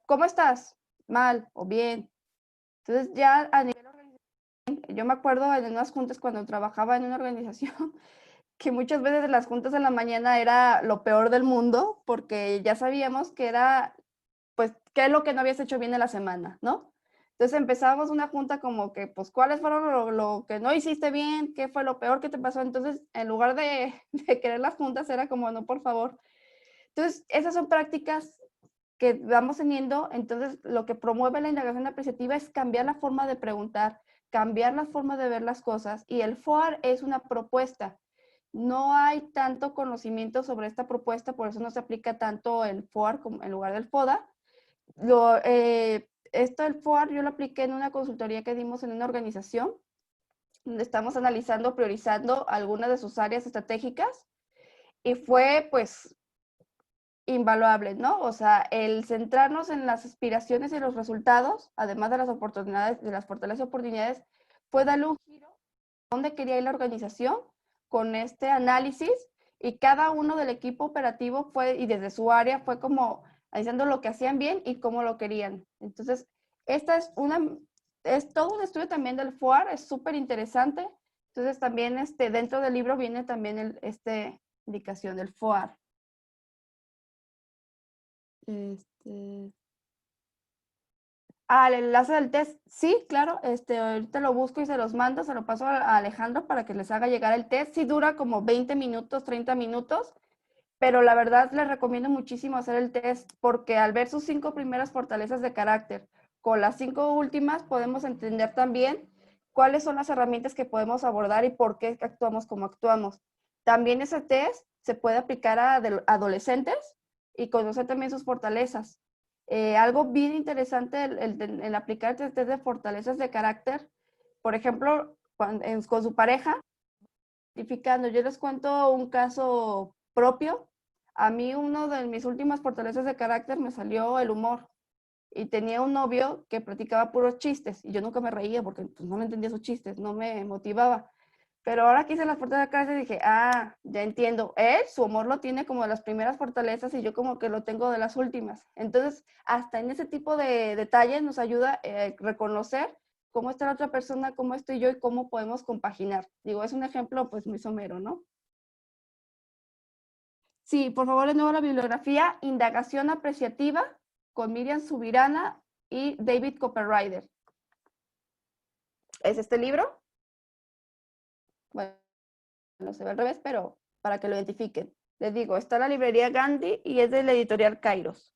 ¿cómo estás? Mal o bien. Entonces ya a nivel organizacional, yo me acuerdo en unas juntas cuando trabajaba en una organización, que muchas veces las juntas en la mañana era lo peor del mundo porque ya sabíamos que era, pues, qué es lo que no habías hecho bien en la semana, ¿no? Entonces empezábamos una junta como que, pues, ¿cuáles fueron lo que no hiciste bien? ¿Qué fue lo peor que te pasó? Entonces, en lugar de, de querer las juntas, era como, no, por favor. Entonces, esas son prácticas que vamos teniendo. Entonces, lo que promueve la indagación apreciativa es cambiar la forma de preguntar, cambiar la forma de ver las cosas. Y el FOAR es una propuesta. No hay tanto conocimiento sobre esta propuesta, por eso no se aplica tanto el FOAR como en lugar del FODA. Esto del FOAR yo lo apliqué en una consultoría que dimos en una organización, donde estamos analizando, priorizando algunas de sus áreas estratégicas y fue pues invaluable, ¿no? O sea, el centrarnos en las aspiraciones y los resultados, además de las oportunidades, de las fortalezas y oportunidades, fue darle un giro a dónde quería ir la organización con este análisis y cada uno del equipo operativo fue, y desde su área, fue como diciendo lo que hacían bien y cómo lo querían. Entonces, esta es todo un estudio también del FOAR, es súper interesante. Entonces, también dentro del libro viene también indicación del FOAR. El enlace del test, sí, claro, ahorita lo busco y se los mando, se lo paso a Alejandro para que les haga llegar el test. Sí dura como 20 minutos, 30 minutos, pero la verdad les recomiendo muchísimo hacer el test porque al ver sus 5 primeras fortalezas de carácter, con las 5 últimas podemos entender también cuáles son las herramientas que podemos abordar y por qué actuamos como actuamos. También ese test se puede aplicar a adolescentes y conocer también sus fortalezas. Algo bien interesante el aplicar el test de fortalezas de carácter, por ejemplo, con su pareja, identificando. Yo les cuento un caso propio. A mí uno de mis últimas fortalezas de carácter me salió el humor. Y tenía un novio que platicaba puros chistes y yo nunca me reía porque pues, no le entendía sus chistes, no me motivaba. Pero ahora que hice las fortalezas de carácter dije, ya entiendo. Él, su humor lo tiene como de las primeras fortalezas y yo como que lo tengo de las últimas. Entonces, hasta en ese tipo de detalles nos ayuda a reconocer cómo está la otra persona, cómo estoy yo y cómo podemos compaginar. Digo, es un ejemplo pues muy somero, ¿no? Sí, por favor, de nuevo la bibliografía, Indagación Apreciativa, con Miriam Subirana y David Copperrider. ¿Es este libro? Bueno, se ve al revés, pero para que lo identifiquen. Les digo, está en la librería Gandhi y es de la editorial Kairos.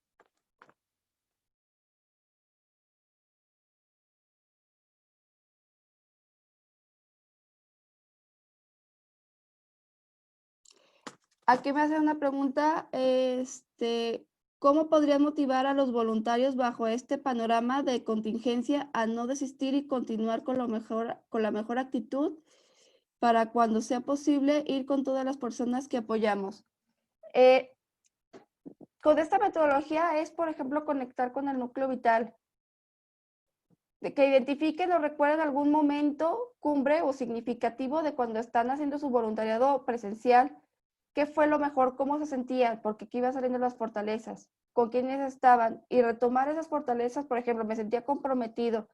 Aquí me hace una pregunta, ¿cómo podrían motivar a los voluntarios bajo este panorama de contingencia a no desistir y continuar con la mejor actitud para cuando sea posible ir con todas las personas que apoyamos? Con esta metodología es, por ejemplo, conectar con el núcleo vital, de que identifiquen o recuerden algún momento cumbre o significativo de cuando están haciendo su voluntariado presencial. ¿Qué fue lo mejor? ¿Cómo se sentían? Porque aquí iban saliendo las fortalezas, con quiénes estaban y retomar esas fortalezas. Por ejemplo, me sentía comprometido,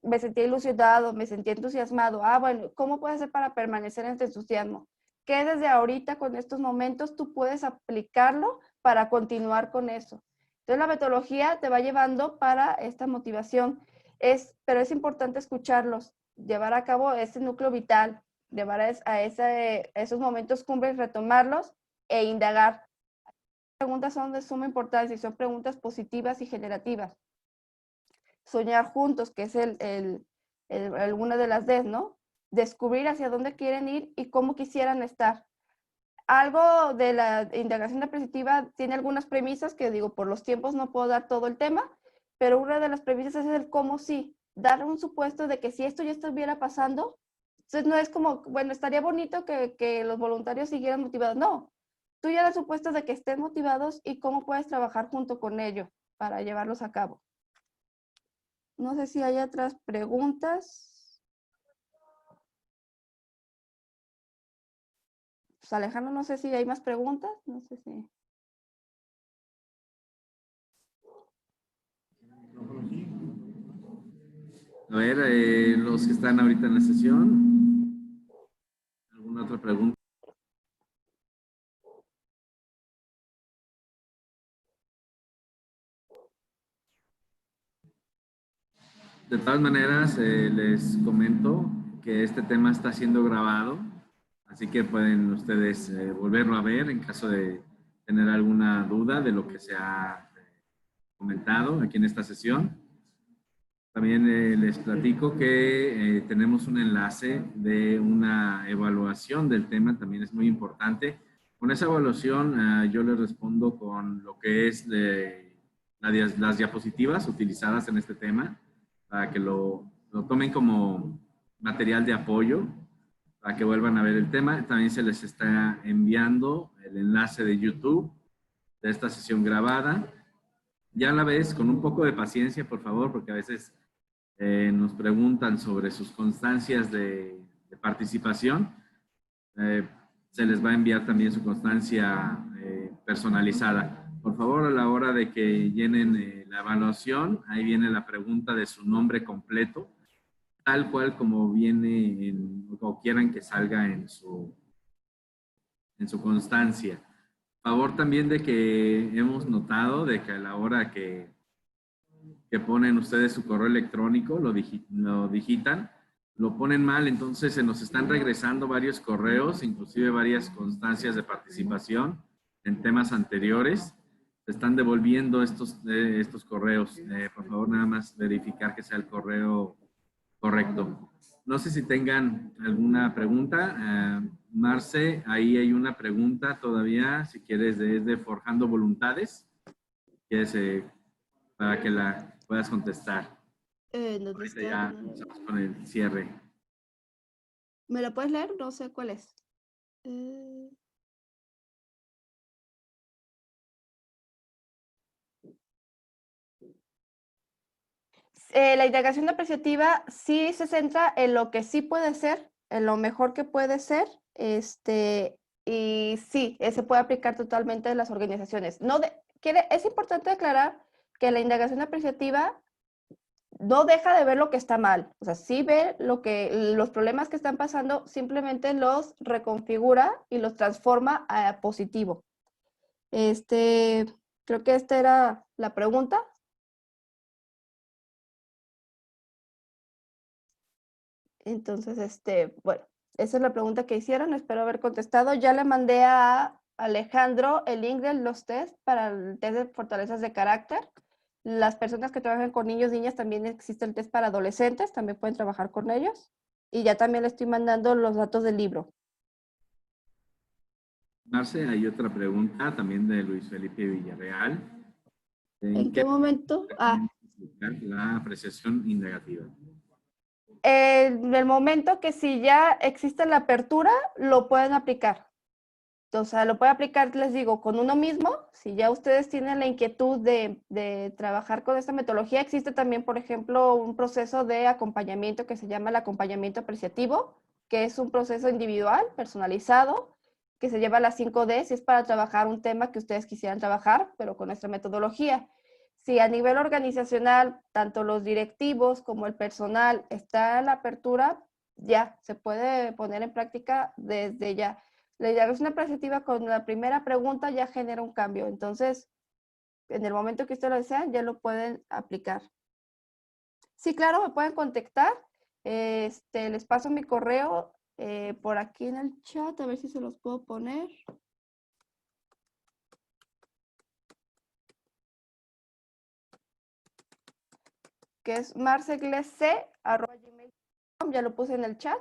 me sentía ilusionado, me sentía entusiasmado. Bueno, ¿cómo puedes hacer para permanecer en este entusiasmo? ¿Qué desde ahorita con estos momentos tú puedes aplicarlo para continuar con eso? Entonces la metodología te va llevando para esta motivación. Pero es importante escucharlos, llevar a cabo ese núcleo vital, llevar a esos momentos cumbres, retomarlos e indagar. Las preguntas son de suma importancia y son preguntas positivas y generativas. Soñar juntos, que es alguna de las Ds, ¿no? Descubrir hacia dónde quieren ir y cómo quisieran estar. Algo de la indagación apreciativa tiene algunas premisas que digo, por los tiempos no puedo dar todo el tema, pero una de las premisas es el cómo sí, dar un supuesto de que si esto ya estuviera pasando, entonces no es como, bueno, estaría bonito que los voluntarios siguieran motivados. No, tú ya das supuestos de que estén motivados y cómo puedes trabajar junto con ellos para llevarlos a cabo. No sé si hay otras preguntas. Pues Alejandro, no sé si hay más preguntas. No sé si... A ver, los que están ahorita en la sesión, ¿alguna otra pregunta? De todas maneras, les comento que este tema está siendo grabado, así que pueden ustedes volverlo a ver en caso de tener alguna duda de lo que se ha comentado aquí en esta sesión. También les platico que tenemos un enlace de una evaluación del tema, también es muy importante. Con esa evaluación yo les respondo con lo que es las diapositivas utilizadas en este tema, para que lo tomen como material de apoyo, para que vuelvan a ver el tema. También se les está enviando el enlace de YouTube de esta sesión grabada. Ya a la vez, con un poco de paciencia, por favor, porque a veces nos preguntan sobre sus constancias de participación. Se les va a enviar también su constancia personalizada. Por favor, a la hora de que llenen la evaluación, ahí viene la pregunta de su nombre completo, tal cual como viene o quieran que salga en su constancia. Favor también de que hemos notado de que a la hora que ponen ustedes su correo electrónico, lo digitan, lo ponen mal, entonces se nos están regresando varios correos, inclusive varias constancias de participación en temas anteriores. Se están devolviendo estos correos. Por favor, nada más verificar que sea el correo correcto. No sé si tengan alguna pregunta. Marce, ahí hay una pregunta todavía, si quieres, es de Forjando Voluntades, quieres, para que la puedas contestar. ¿Dónde Ahorita está? ya No la veo. empezamos con el cierre. ¿Me la puedes leer? No sé cuál es. Eh, la indagación apreciativa sí se centra en lo que sí puede ser, en lo mejor que puede ser, y sí, se puede aplicar totalmente en las organizaciones. Es importante aclarar que la indagación apreciativa no deja de ver lo que está mal, o sea, sí ve los problemas que están pasando, simplemente los reconfigura y los transforma a positivo. Creo que esta era la pregunta. Entonces, bueno, esa es la pregunta que hicieron, espero haber contestado. Ya le mandé a Alejandro el link de los test para el test de fortalezas de carácter. Las personas que trabajan con niños y niñas también existe el test para adolescentes, también pueden trabajar con ellos. Y ya también le estoy mandando los datos del libro. Marce, hay otra pregunta también de Luis Felipe Villarreal. ¿En qué momento? Explicar la apreciación indagativa? En el momento que si ya existe la apertura, lo pueden aplicar. O sea, lo puede aplicar, les digo, con uno mismo. Si ya ustedes tienen la inquietud de trabajar con esta metodología, existe también, por ejemplo, un proceso de acompañamiento que se llama el acompañamiento apreciativo, que es un proceso individual, personalizado, que se lleva a las 5D, si es para trabajar un tema que ustedes quisieran trabajar, pero con nuestra metodología. Si a nivel organizacional, tanto los directivos como el personal está en la apertura, ya se puede poner en práctica desde ya. La indagación apreciativa con la primera pregunta ya genera un cambio. Entonces, en el momento que ustedes lo desean, ya lo pueden aplicar. Sí, claro, me pueden contactar. Les paso mi correo por aquí en el chat, a ver si se los puedo poner. Que es marceglec@gmail.com, ya lo puse en el chat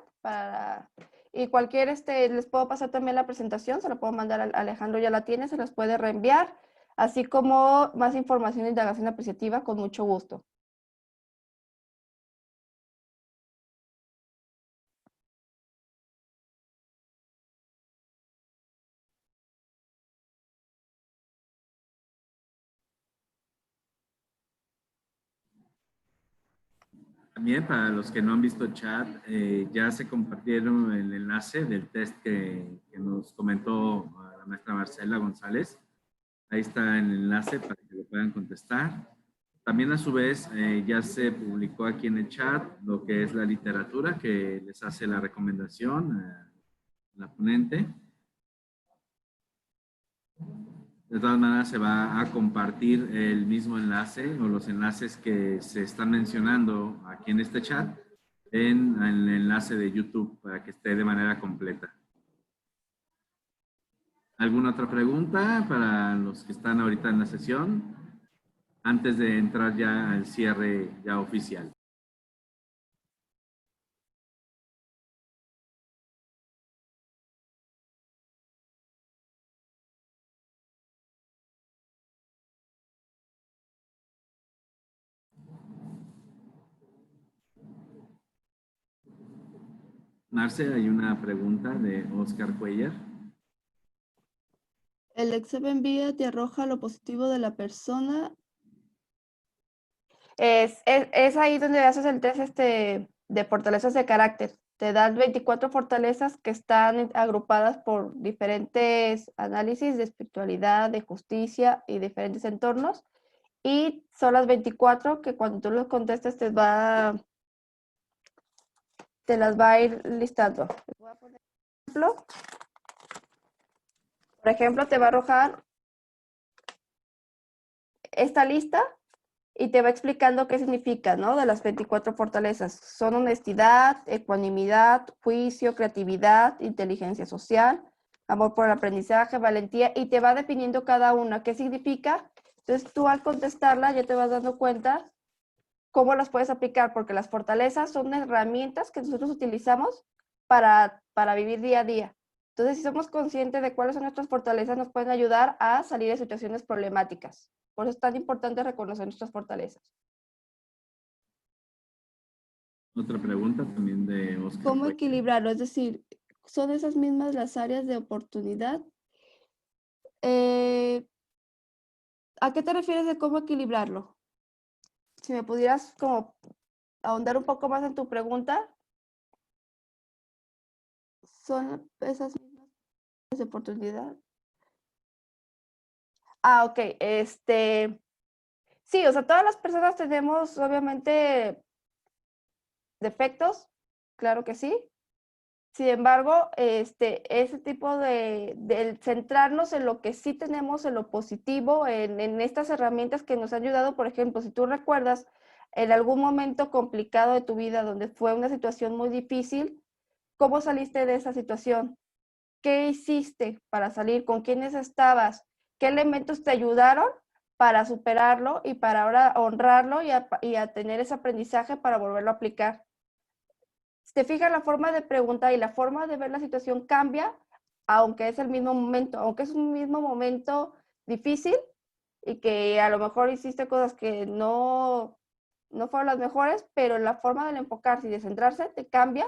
y cualquier les puedo pasar también la presentación, se la puedo mandar a Alejandro, ya la tiene, se las puede reenviar, así como más información de indagación apreciativa con mucho gusto. También para los que no han visto chat, ya se compartieron el enlace del test que nos comentó la maestra Marcela González. Ahí está el enlace para que lo puedan contestar. También a su vez ya se publicó aquí en el chat lo que es la literatura que les hace la recomendación la ponente. De todas maneras se va a compartir el mismo enlace o los enlaces que se están mencionando aquí en este chat en el enlace de YouTube para que esté de manera completa. ¿Alguna otra pregunta para los que están ahorita en la sesión? Antes de entrar ya al cierre ya oficial. Marce, hay una pregunta de Oscar Cuellar. El Excel envía te arroja lo positivo de la persona. Es ahí donde haces el test de fortalezas de carácter. Te dan 24 fortalezas que están agrupadas por diferentes análisis de espiritualidad, de justicia y diferentes entornos. Y son las 24 que cuando tú los contestes te las va a ir listando. Voy a poner un ejemplo. Por ejemplo, te va a arrojar esta lista y te va explicando qué significa, ¿no? De las 24 fortalezas. Son honestidad, ecuanimidad, juicio, creatividad, inteligencia social, amor por el aprendizaje, valentía, y te va definiendo cada una qué significa. Entonces tú al contestarla ya te vas dando cuenta cómo las puedes aplicar, porque las fortalezas son herramientas que nosotros utilizamos para vivir día a día. Entonces, si somos conscientes de cuáles son nuestras fortalezas, nos pueden ayudar a salir de situaciones problemáticas. Por eso es tan importante reconocer nuestras fortalezas. Otra pregunta también de Oscar. ¿Cómo equilibrarlo? Es decir, ¿son esas mismas las áreas de oportunidad? ¿A qué te refieres de cómo equilibrarlo? Si me pudieras como ahondar un poco más en tu pregunta. ¿Son esas mismas áreas de oportunidad? Ah, ok. Sí, o sea, todas las personas tenemos obviamente defectos, claro que sí. Sin embargo, ese tipo de centrarnos en lo que sí tenemos, en lo positivo, en estas herramientas que nos han ayudado, por ejemplo, si tú recuerdas en algún momento complicado de tu vida donde fue una situación muy difícil, ¿cómo saliste de esa situación? ¿Qué hiciste para salir? ¿Con quiénes estabas? ¿Qué elementos te ayudaron para superarlo y para ahora honrarlo y a tener ese aprendizaje para volverlo a aplicar? Si te fijas, la forma de preguntar y la forma de ver la situación cambia, aunque es el mismo momento, aunque es un mismo momento difícil y que a lo mejor hiciste cosas que no fueron las mejores, pero la forma de enfocarse y de centrarse te cambia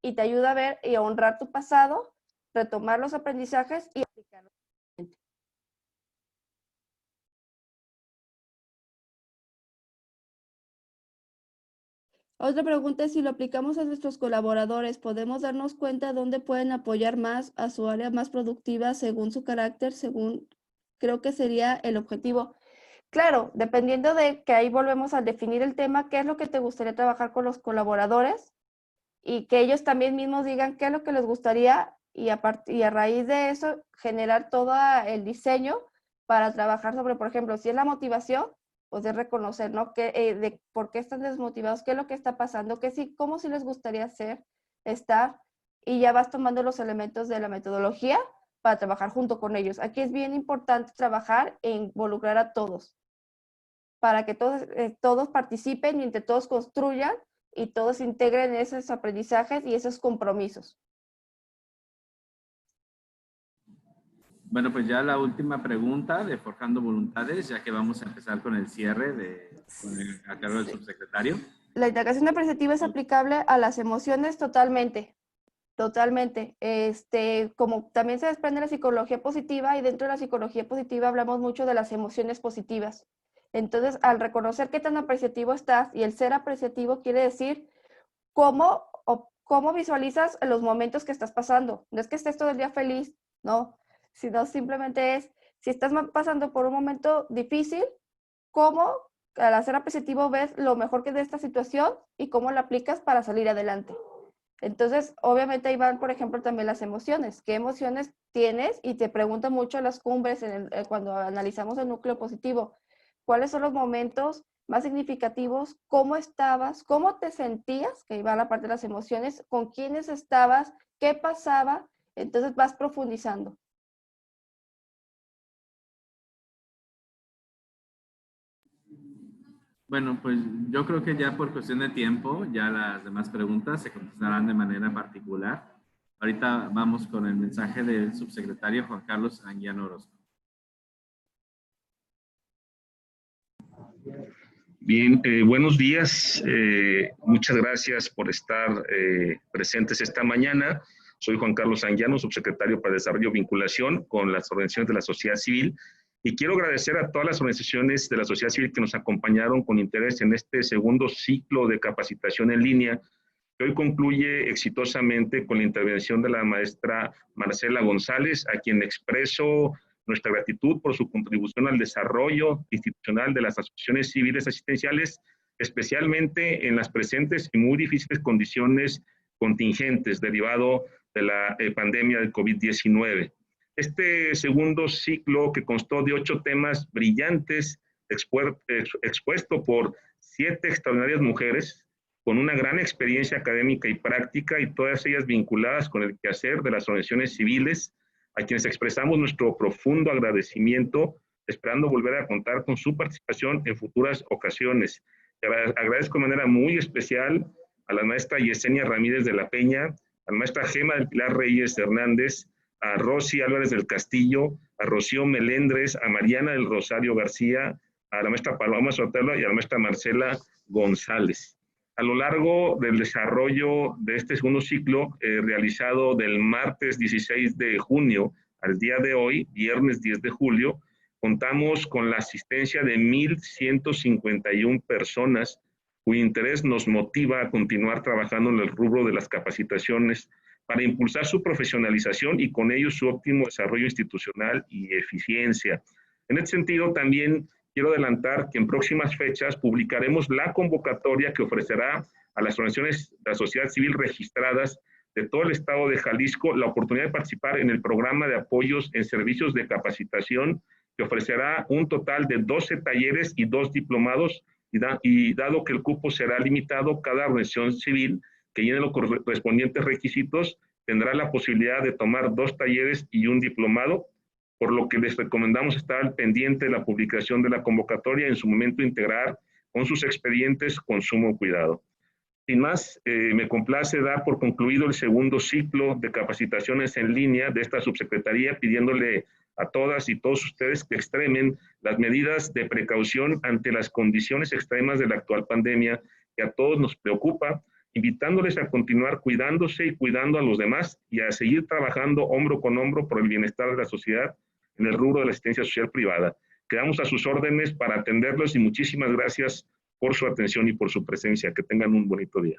y te ayuda a ver y a honrar tu pasado, retomar los aprendizajes y aplicarlos. Otra pregunta es si lo aplicamos a nuestros colaboradores, ¿podemos darnos cuenta dónde pueden apoyar más a su área más productiva según su carácter, según creo que sería el objetivo? Claro, dependiendo de que ahí volvemos a definir el tema, qué es lo que te gustaría trabajar con los colaboradores y que ellos también mismos digan qué es lo que les gustaría y a raíz de eso generar todo el diseño para trabajar sobre, por ejemplo, si es la motivación, pues es reconocer, ¿no? De por qué están desmotivados, qué es lo que está pasando, cómo sí les gustaría estar, y ya vas tomando los elementos de la metodología para trabajar junto con ellos. Aquí es bien importante trabajar e involucrar a todos, para que todos participen y entre todos construyan y todos integren esos aprendizajes y esos compromisos. Bueno, pues ya la última pregunta de Forjando Voluntades, ya que vamos a empezar con el cierre a cargo del subsecretario. La integración apreciativa es aplicable a las emociones totalmente. Totalmente. Como también se desprende la psicología positiva y dentro de la psicología positiva hablamos mucho de las emociones positivas. Entonces, al reconocer qué tan apreciativo estás y el ser apreciativo quiere decir cómo visualizas los momentos que estás pasando. No es que estés todo el día feliz, no, sino simplemente es, si estás pasando por un momento difícil, cómo al hacer apreciativo ves lo mejor que es de esta situación y cómo la aplicas para salir adelante. Entonces, obviamente ahí van, por ejemplo, también las emociones. ¿Qué emociones tienes? Y te preguntan mucho las cumbres cuando analizamos el núcleo positivo. ¿Cuáles son los momentos más significativos? ¿Cómo estabas? ¿Cómo te sentías? Que ahí va la parte de las emociones. ¿Con quiénes estabas? ¿Qué pasaba? Entonces vas profundizando. Bueno, pues yo creo que ya por cuestión de tiempo, ya las demás preguntas se contestarán de manera particular. Ahorita vamos con el mensaje del subsecretario Juan Carlos Anguiano Orozco. Bien, buenos días. Muchas gracias por estar presentes esta mañana. Soy Juan Carlos Anguiano, subsecretario para Desarrollo y Vinculación con las organizaciones de la sociedad civil. Y quiero agradecer a todas las organizaciones de la sociedad civil que nos acompañaron con interés en este segundo ciclo de capacitación en línea, que hoy concluye exitosamente con la intervención de la maestra Marcela González, a quien expreso nuestra gratitud por su contribución al desarrollo institucional de las asociaciones civiles asistenciales, especialmente en las presentes y muy difíciles condiciones contingentes derivado de la pandemia del COVID-19. Este segundo ciclo, que constó de 8 temas brillantes, expuesto por 7 extraordinarias mujeres, con una gran experiencia académica y práctica, y todas ellas vinculadas con el quehacer de las organizaciones civiles, a quienes expresamos nuestro profundo agradecimiento, esperando volver a contar con su participación en futuras ocasiones. Agradezco de manera muy especial a la maestra Yesenia Ramírez de la Peña, a la maestra Gema del Pilar Reyes Hernández, a Rosy Álvarez del Castillo, a Rocío Melendres, a Mariana del Rosario García, a la maestra Paloma Sotelo y a la maestra Marcela González. A lo largo del desarrollo de este segundo ciclo, realizado del martes 16 de junio al día de hoy, viernes 10 de julio, contamos con la asistencia de 1,151 personas, cuyo interés nos motiva a continuar trabajando en el rubro de las capacitaciones para impulsar su profesionalización y con ello su óptimo desarrollo institucional y eficiencia. En este sentido, también quiero adelantar que en próximas fechas publicaremos la convocatoria que ofrecerá a las organizaciones de la sociedad civil registradas de todo el estado de Jalisco la oportunidad de participar en el programa de apoyos en servicios de capacitación que ofrecerá un total de 12 talleres y 2 diplomados y dado que el cupo será limitado, cada organización civil que llene los correspondientes requisitos tendrá la posibilidad de tomar 2 talleres y 1 diplomado, por lo que les recomendamos estar al pendiente de la publicación de la convocatoria y en su momento integrar con sus expedientes con sumo cuidado. Sin más, me complace dar por concluido el segundo ciclo de capacitaciones en línea de esta subsecretaría, pidiéndole a todas y todos ustedes que extremen las medidas de precaución ante las condiciones extremas de la actual pandemia que a todos nos preocupa, invitándoles a continuar cuidándose y cuidando a los demás y a seguir trabajando hombro con hombro por el bienestar de la sociedad en el rubro de la asistencia social privada. Quedamos a sus órdenes para atenderlos y muchísimas gracias por su atención y por su presencia. Que tengan un bonito día.